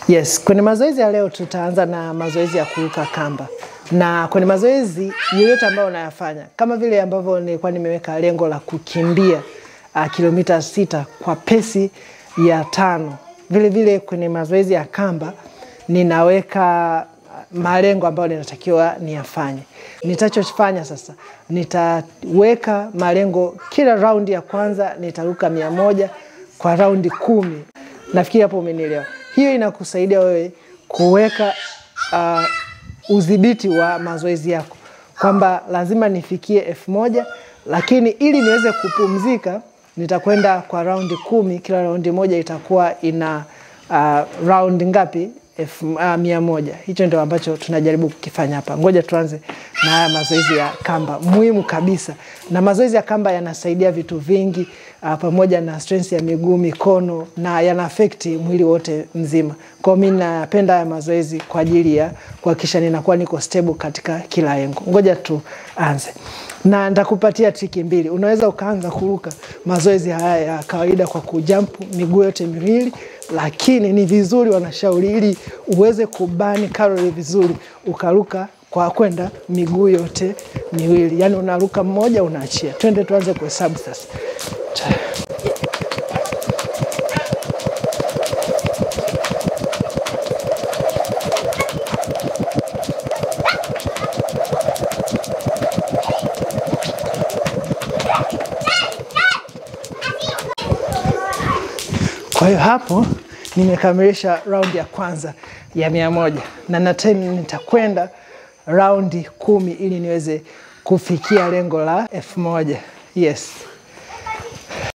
Yes, kwenye mazoezi ya leo tutaanza na mazoezi ya kuruka kamba. Na kwenye mazoezi yoyote ambayo unayafanya, kama vile ambavyo nilikuwa nimeweka lengo la kukimbia kilomita 6 kwa pesi ya 5. Vile vile kwenye mazoezi ya kamba ninaweka malengo ambayo ninatakiwa niyafanye. Nitachofanya sasa, nitaweka malengo kila raundi ya kwanza nitaruka 100 kwa raundi 10. Nafikiri hapo umenielewa. Hiyo inakusaidia wewe kuweka udhibiti wa mazoezi yako. Kwamba lazima nifikie 1000, lakini ili niweze kupumzika nitakwenda kwa raundi 10, kila raundi moja itakuwa ina raundi ngapi? 100. Hicho ndio ambacho tunajaribu kukifanya hapa. Ngoja tuanze na mazoezi ya kamba, muhimu kabisa. Na mazoezi ya kamba yanasaidia vitu vingi pamoja na strength ya miguu, mikono, na yana affect mwili wote mzima. Kwa mimi napenda haya mazoezi kwa ajili ya kuhakikisha ninakuwa niko stable katika kila engo. Ngoja tuanze. Na nitakupatia triki 2. Unaweza ukaanza kuruka mazoezi haya ya kawaida kwa kujump miguu yote miwili, lakini ni vizuri wanashauri ili uweze kubani calorie vizuri, ukaruka kwa kwenda miguu yote miwili. Yaani unaruka mmoja unaachia. Twende tuanze kuhesabu sasa. Kwa hiyo hapo nimekamilisha raundi ya kwanza ya 100 na nitakwenda raundi 10 ili niweze kufikia lengo la 1000. Yes.